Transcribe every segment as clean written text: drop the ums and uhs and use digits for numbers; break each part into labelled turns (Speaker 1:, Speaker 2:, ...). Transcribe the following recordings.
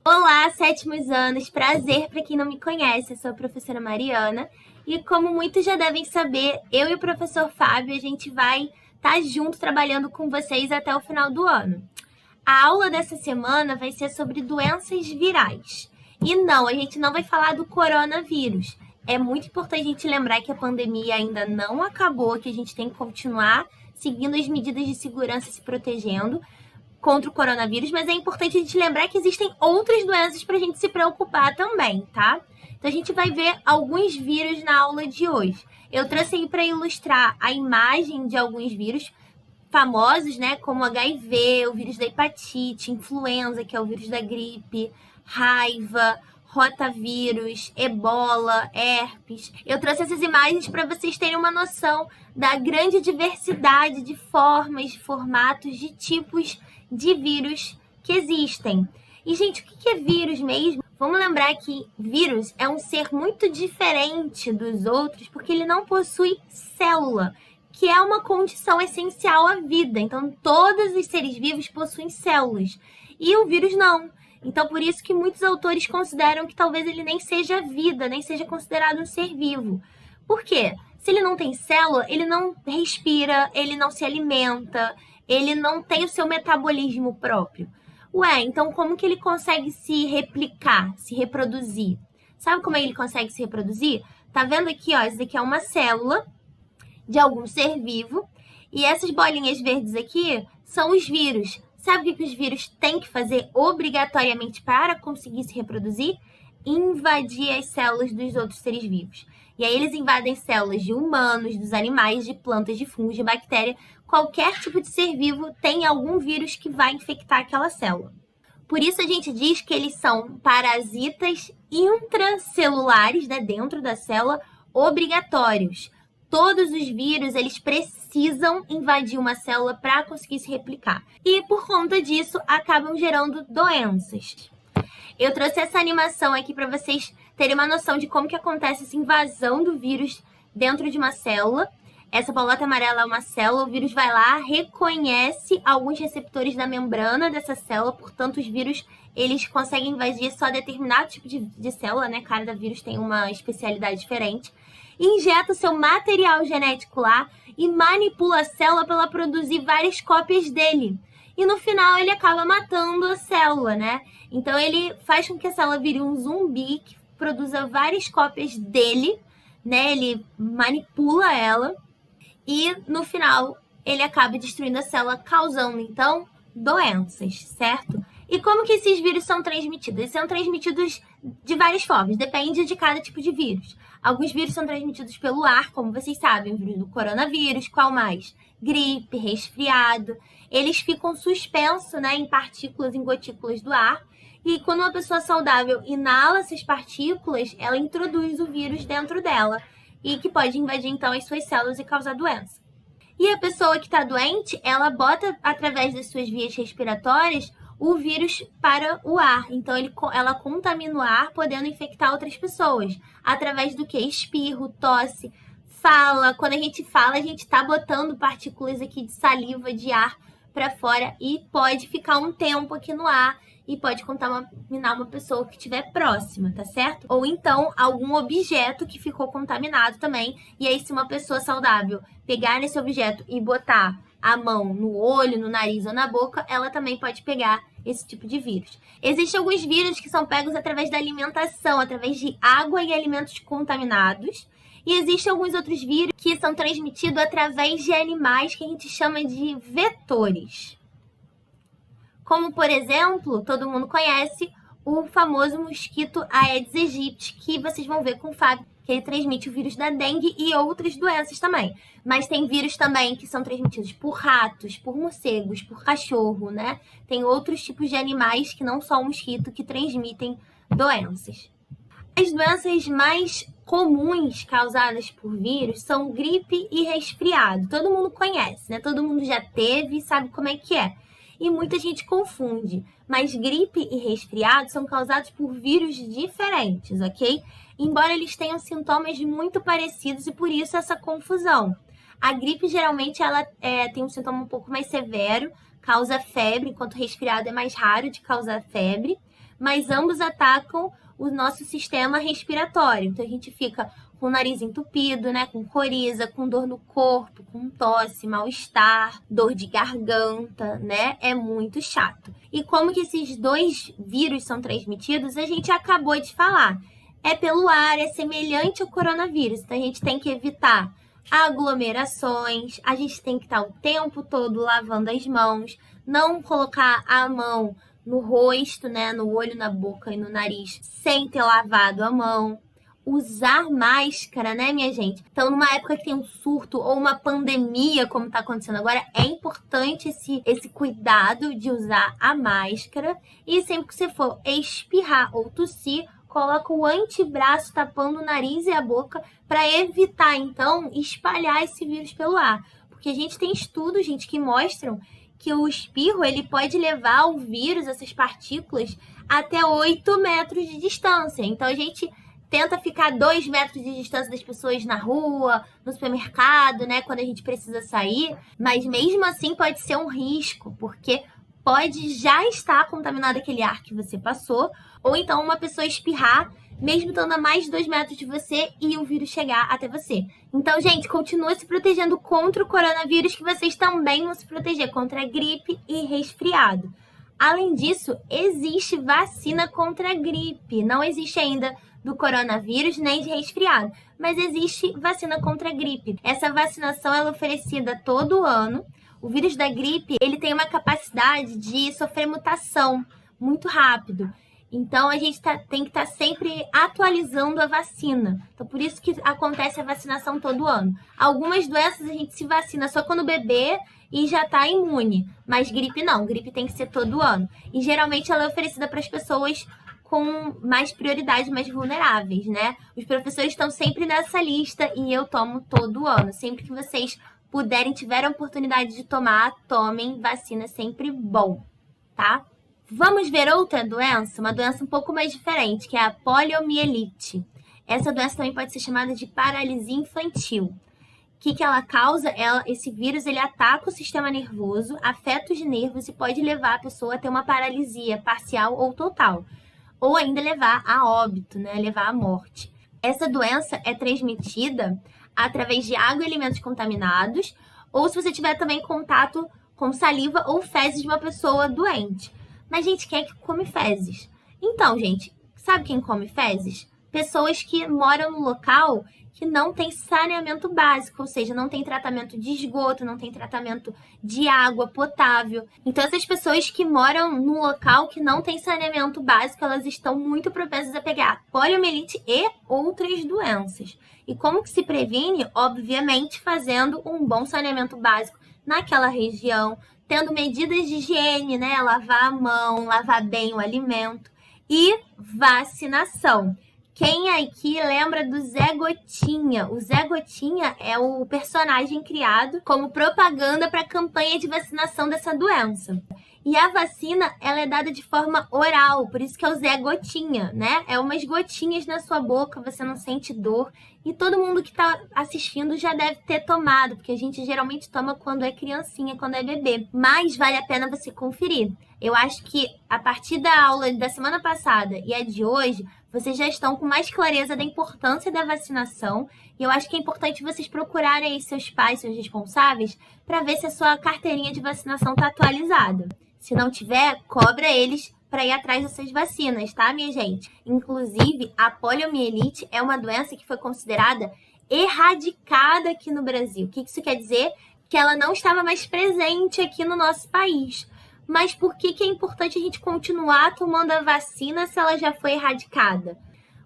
Speaker 1: Olá, sétimos anos, prazer para quem não me conhece, eu sou a professora Mariana e como muitos já devem saber, eu e o professor Fábio, a gente vai estar junto trabalhando com vocês até o final do ano. A aula dessa semana vai ser sobre doenças virais. E não, a gente não vai falar do coronavírus. É muito importante a gente lembrar que a pandemia ainda não acabou, que a gente tem que continuar seguindo as medidas de segurança e se protegendo contra o coronavírus, mas é importante a gente lembrar que existem outras doenças para a gente se preocupar também, tá? Então a gente vai ver alguns vírus na aula de hoje. Eu trouxe aí para ilustrar a imagem de alguns vírus famosos, né, como HIV, o vírus da hepatite, influenza, que é o vírus da gripe, raiva, rotavírus, ebola, herpes. Eu trouxe essas imagens para vocês terem uma noção da grande diversidade de formas, de formatos, de tipos de vírus que existem. E, gente, o que é vírus mesmo? Vamos lembrar que vírus é um ser muito diferente dos outros porque ele não possui célula, que é uma condição essencial à vida. Então, todos os seres vivos possuem células e o vírus não. Então, por isso que muitos autores consideram que talvez ele nem seja vida, nem seja considerado um ser vivo. Por quê? Se ele não tem célula, ele não respira, ele não se alimenta, ele não tem o seu metabolismo próprio. Ué, então como que ele consegue se replicar, se reproduzir? Sabe como ele consegue se reproduzir? Tá vendo aqui, ó, isso aqui é uma célula de algum ser vivo e essas bolinhas verdes aqui são os vírus. Sabe o que os vírus têm que fazer obrigatoriamente para conseguir se reproduzir? Invadir as células dos outros seres vivos. E aí eles invadem células de humanos, dos animais, de plantas, de fungos, de bactéria. Qualquer tipo de ser vivo tem algum vírus que vai infectar aquela célula. Por isso a gente diz que eles são parasitas intracelulares, né, dentro da célula, obrigatórios. Todos os vírus, eles precisam invadir uma célula para conseguir se replicar. E por conta disso, acabam gerando doenças. Eu trouxe essa animação aqui para vocês terem uma noção de como que acontece essa invasão do vírus dentro de uma célula. Essa bolota amarela é uma célula, o vírus vai lá, reconhece alguns receptores da membrana dessa célula, portanto os vírus eles conseguem invadir só determinado tipo de célula, né? Cada vírus tem uma especialidade diferente. Injeta o seu material genético lá e manipula a célula para ela produzir várias cópias dele. E no final ele acaba matando a célula, né? Então ele faz com que a célula vire um zumbi que produza várias cópias dele, né? Ele manipula ela e no final ele acaba destruindo a célula, causando então doenças, certo? E como que esses vírus são transmitidos? Eles são transmitidos de várias formas, depende de cada tipo de vírus. Alguns vírus são transmitidos pelo ar, como vocês sabem, o vírus do coronavírus, qual mais? Gripe, resfriado. Eles ficam suspensos, né, em partículas, em gotículas do ar. E quando uma pessoa saudável inala essas partículas, ela introduz o vírus dentro dela. E que pode invadir, então, as suas células e causar doença. E a pessoa que está doente, ela bota, através das suas vias respiratórias, o vírus para o ar. Então, ela contamina o ar, podendo infectar outras pessoas. Através do que? Espirro, tosse, fala. Quando a gente fala, a gente está botando partículas aqui de saliva, de ar para fora. E pode ficar um tempo aqui no ar. E pode contaminar uma pessoa que estiver próxima, tá certo? Ou então, algum objeto que ficou contaminado também. E aí, se uma pessoa saudável pegar nesse objeto e botar a mão no olho, no nariz ou na boca, ela também pode pegar esse tipo de vírus. Existem alguns vírus que são pegos através da alimentação, através de água e alimentos contaminados. E existem alguns outros vírus que são transmitidos através de animais que a gente chama de vetores. Como, por exemplo, todo mundo conhece o famoso mosquito Aedes aegypti, que vocês vão ver com o Fábio, que ele transmite o vírus da dengue e outras doenças também. Mas tem vírus também que são transmitidos por ratos, por morcegos, por cachorro, né? Tem outros tipos de animais que não só o mosquito que transmitem doenças. As doenças mais comuns causadas por vírus são gripe e resfriado. Todo mundo conhece, né? Todo mundo já teve e sabe como é que é. E muita gente confunde, mas gripe e resfriado são causados por vírus diferentes, ok? Embora eles tenham sintomas muito parecidos e por isso essa confusão. A gripe geralmente ela tem um sintoma um pouco mais severo, causa febre, enquanto o resfriado é mais raro de causar febre. mas ambos atacam o nosso sistema respiratório. Então a gente fica com o nariz entupido, né, com coriza, com dor no corpo, com tosse, mal-estar, dor de garganta, né? É muito chato. E como que esses dois vírus são transmitidos, a gente acabou de falar. É pelo ar, é semelhante ao coronavírus. Então a gente tem que evitar aglomerações, a gente tem que estar o tempo todo lavando as mãos, não colocar a mão no rosto, né, no olho, na boca e no nariz sem ter lavado a mão. Usar máscara, né, minha gente? Então, numa época que tem um surto ou uma pandemia, como tá acontecendo agora, é importante esse cuidado de usar a máscara. E sempre que você for espirrar ou tossir, coloca o antebraço tapando o nariz e a boca para evitar, então, espalhar esse vírus pelo ar. Porque a gente tem estudos, gente, que mostram que o espirro ele pode levar o vírus, essas partículas, até 8 metros de distância. Então, a gente tenta ficar 2 metros de distância das pessoas na rua, no supermercado, né? Quando a gente precisa sair. Mas mesmo assim pode ser um risco, porque pode já estar contaminado aquele ar que você passou, ou então uma pessoa espirrar, mesmo estando a mais de 2 metros de você e o vírus chegar até você. Então, gente, continua se protegendo contra o coronavírus, que vocês também vão se proteger contra a gripe e resfriado. Além disso, existe vacina contra a gripe. Não existe ainda do coronavírus nem de resfriado, mas existe vacina contra a gripe. Essa vacinação ela é oferecida todo ano. O vírus da gripe, ele tem uma capacidade de sofrer mutação muito rápido. Então, a gente tem que estar sempre atualizando a vacina. Então, por isso que acontece a vacinação todo ano. Algumas doenças a gente se vacina só quando bebê e já está imune. Mas gripe não, gripe tem que ser todo ano. E geralmente ela é oferecida para as pessoas com mais prioridade, mais vulneráveis, né? Os professores estão sempre nessa lista e eu tomo todo ano. Sempre que vocês puderem, tiverem a oportunidade de tomar, tomem vacina, sempre bom, tá? Vamos ver outra doença, uma doença um pouco mais diferente, que é a poliomielite. Essa doença também pode ser chamada de paralisia infantil. O que ela causa? Esse vírus ele ataca o sistema nervoso, afeta os nervos e pode levar a pessoa a ter uma paralisia parcial ou total. Ou ainda levar a óbito, né? Levar à morte. Essa doença é transmitida através de água e alimentos contaminados, ou se você tiver também contato com saliva ou fezes de uma pessoa doente. Mas, gente, quem é que come fezes? Então, gente, sabe quem come fezes? Pessoas que moram no local que não tem saneamento básico, ou seja, não tem tratamento de esgoto, não tem tratamento de água potável. Então, essas pessoas que moram num local que não tem saneamento básico, elas estão muito propensas a pegar poliomielite e outras doenças. E como que se previne? Obviamente, fazendo um bom saneamento básico naquela região, tendo medidas de higiene, né? Lavar a mão, lavar bem o alimento e vacinação. Quem aqui lembra do Zé Gotinha? O Zé Gotinha é o personagem criado como propaganda para a campanha de vacinação dessa doença. E a vacina, ela é dada de forma oral, por isso que é o Zé Gotinha, né? É umas gotinhas na sua boca, você não sente dor. E todo mundo que está assistindo já deve ter tomado, porque a gente geralmente toma quando é criancinha, quando é bebê. Mas vale a pena você conferir. Eu acho que a partir da aula da semana passada e a de hoje, vocês já estão com mais clareza da importância da vacinação. E eu acho que é importante vocês procurarem aí seus pais, seus responsáveis, para ver se a sua carteirinha de vacinação está atualizada. Se não tiver, cobra eles para ir atrás dessas vacinas, tá, minha gente? Inclusive, a poliomielite é uma doença que foi considerada erradicada aqui no Brasil. O que isso quer dizer? Que ela não estava mais presente aqui no nosso país. Mas por que é importante a gente continuar tomando a vacina se ela já foi erradicada?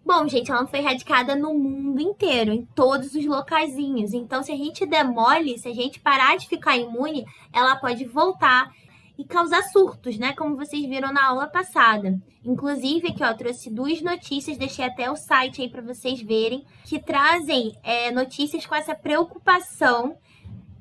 Speaker 1: Bom, gente, ela foi erradicada no mundo inteiro, em todos os locaizinhos. Então, se a gente der mole, se a gente parar de ficar imune, ela pode voltar e causar surtos, né? Como vocês viram na aula passada. Inclusive, aqui, ó, trouxe 2 notícias, deixei até o site aí para vocês verem, que trazem notícias com essa preocupação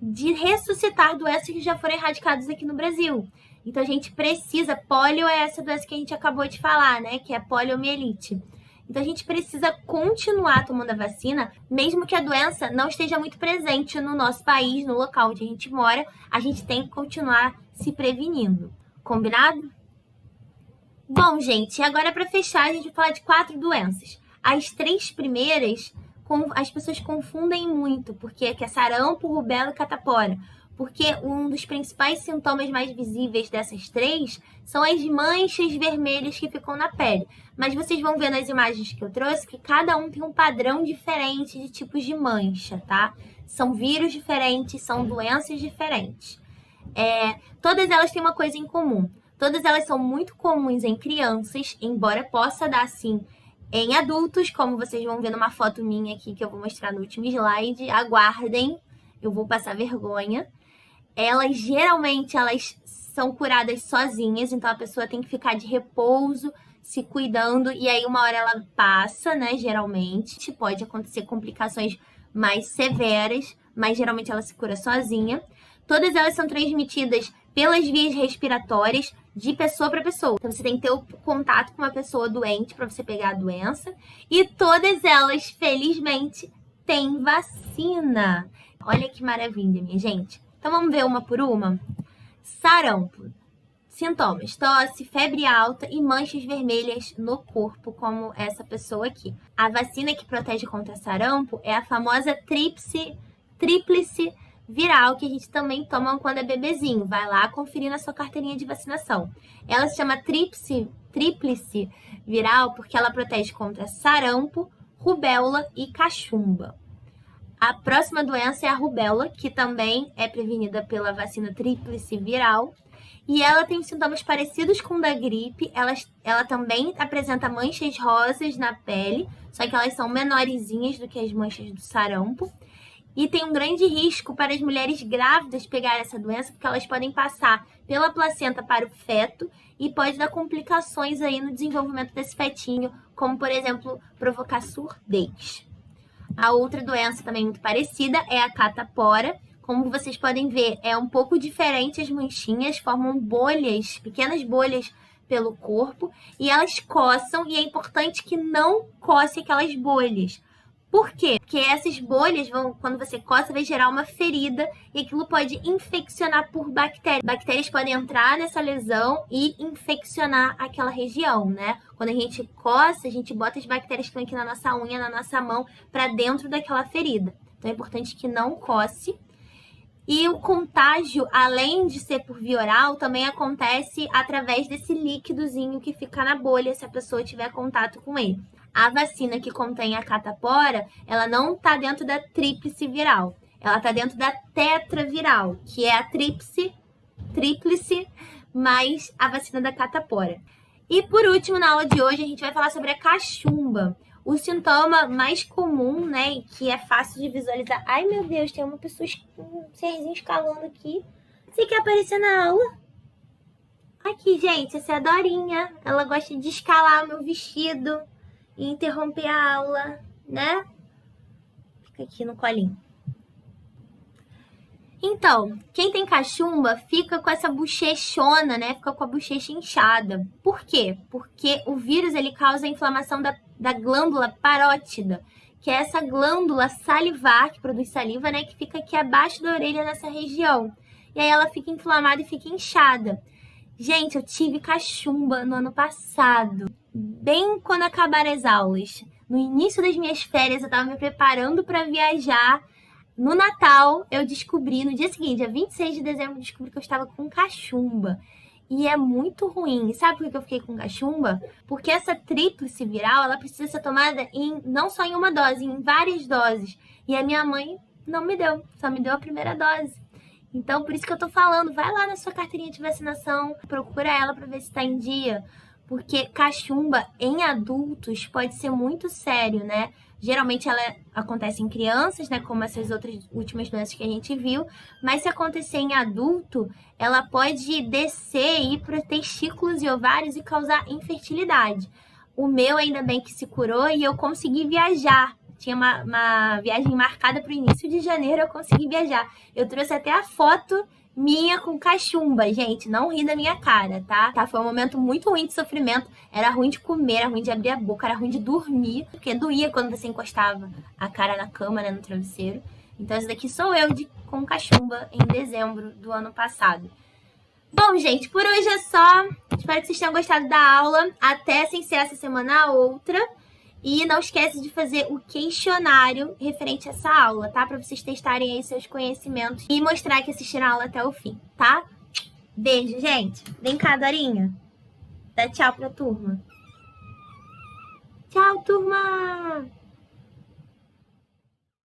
Speaker 1: de ressuscitar doenças que já foram erradicadas aqui no Brasil. Então, a gente precisa... Polio é essa doença que a gente acabou de falar, né? Que é a poliomielite. Então, a gente precisa continuar tomando a vacina, mesmo que a doença não esteja muito presente no nosso país, no local onde a gente mora, a gente tem que continuar se prevenindo. Combinado? Bom, gente, agora para fechar, a gente vai falar de 4 doenças. As 3 primeiras, as pessoas confundem muito, porque é sarampo, rubéola e catapora. Porque um dos principais sintomas mais visíveis dessas 3 são as manchas vermelhas que ficam na pele. Mas vocês vão ver nas imagens que eu trouxe que cada um tem um padrão diferente de tipos de mancha, tá? São vírus diferentes, são doenças diferentes. Todas elas têm uma coisa em comum. Todas elas são muito comuns em crianças, embora possa dar sim em adultos, como vocês vão ver numa foto minha aqui que eu vou mostrar no último slide. Aguardem, eu vou passar vergonha. Geralmente elas são curadas sozinhas, então a pessoa tem que ficar de repouso, se cuidando, e aí uma hora ela passa, né, geralmente. Pode acontecer complicações mais severas, mas geralmente ela se cura sozinha. Todas elas são transmitidas pelas vias respiratórias de pessoa para pessoa. Então você tem que ter o contato com uma pessoa doente para você pegar a doença. E todas elas, felizmente, têm vacina. Olha que maravilha, minha gente. Então vamos ver uma por uma? Sarampo. Sintomas: tosse, febre alta e manchas vermelhas no corpo, como essa pessoa aqui. A vacina que protege contra sarampo é a famosa tríplice viral, que a gente também toma quando é bebezinho. Vai lá conferir na sua carteirinha de vacinação. Ela se chama tríplice viral porque ela protege contra sarampo, rubéola e cachumba. A próxima doença é a rubéola, que também é prevenida pela vacina tríplice viral. E ela tem sintomas parecidos com o da gripe. Ela também apresenta manchas rosas na pele, só que elas são menorzinhas do que as manchas do sarampo. E tem um grande risco para as mulheres grávidas pegarem essa doença, porque elas podem passar pela placenta para o feto e pode dar complicações aí no desenvolvimento desse fetinho, como, por exemplo, provocar surdez. A outra doença também muito parecida é a catapora. Como vocês podem ver, é um pouco diferente as manchinhas, formam bolhas, pequenas bolhas pelo corpo, e elas coçam, e é importante que não coce aquelas bolhas. Por quê? Porque essas bolhas quando você coça, vai gerar uma ferida e aquilo pode infeccionar por bactérias. Bactérias podem entrar nessa lesão e infeccionar aquela região, né? Quando a gente coça, a gente bota as bactérias que estão aqui na nossa unha, na nossa mão, para dentro daquela ferida. Então é importante que não coce. E o contágio, além de ser por via oral, também acontece através desse líquidozinho que fica na bolha, se a pessoa tiver contato com ele. A vacina que contém a catapora, ela não está dentro da tríplice viral. Ela está dentro da tetraviral, que é a tríplice mais a vacina da catapora. E por último, na aula de hoje, a gente vai falar sobre a cachumba. O sintoma mais comum, né, e que é fácil de visualizar. Ai, meu Deus, tem uma pessoa, um serzinho escalando aqui. Você quer aparecer na aula? Aqui, gente, essa é a Dorinha. Ela gosta de escalar o meu vestido e interromper a aula, né? Fica aqui no colinho. Então, quem tem cachumba fica com essa bochechona, né? Fica com a bochecha inchada. Por quê? Porque o vírus, ele causa a inflamação da glândula parótida, que é essa glândula salivar, que produz saliva, né? Que fica aqui abaixo da orelha, nessa região. E aí ela fica inflamada e fica inchada. Gente, eu tive cachumba no ano passado, bem quando acabaram as aulas. No início das minhas férias, eu tava me preparando para viajar. No Natal, eu descobri, no dia seguinte, dia 26 de dezembro, eu descobri que eu estava com cachumba. E é muito ruim. E sabe por que eu fiquei com cachumba? Porque essa tríplice viral, ela precisa ser tomada não só em uma dose, em várias doses. E a minha mãe não me deu, só me deu a primeira dose. Então, por isso que eu tô falando, vai lá na sua carteirinha de vacinação, procura ela para ver se tá em dia. Porque cachumba em adultos pode ser muito sério, né? Geralmente ela acontece em crianças, né? Como essas outras últimas doenças que a gente viu. Mas se acontecer em adulto, ela pode descer e ir para testículos e ovários e causar infertilidade. O meu, ainda bem que se curou e eu consegui viajar. Tinha uma viagem marcada para o início de janeiro, eu consegui viajar. Eu trouxe até a foto minha com cachumba, gente, não ri da minha cara, tá? Foi um momento muito ruim de sofrimento, era ruim de comer, era ruim de abrir a boca, era ruim de dormir, porque doía quando você encostava a cara na cama, né, no travesseiro. Então essa daqui sou eu com cachumba em dezembro do ano passado. Bom, gente, por hoje é só. Espero que vocês tenham gostado da aula. Até sem ser essa semana a outra. E não esquece de fazer o questionário referente a essa aula, tá? Para vocês testarem aí seus conhecimentos e mostrar que assistiram a aula até o fim, tá? Beijo, gente. Vem cá, Dorinha. Dá tchau pra turma. Tchau, turma!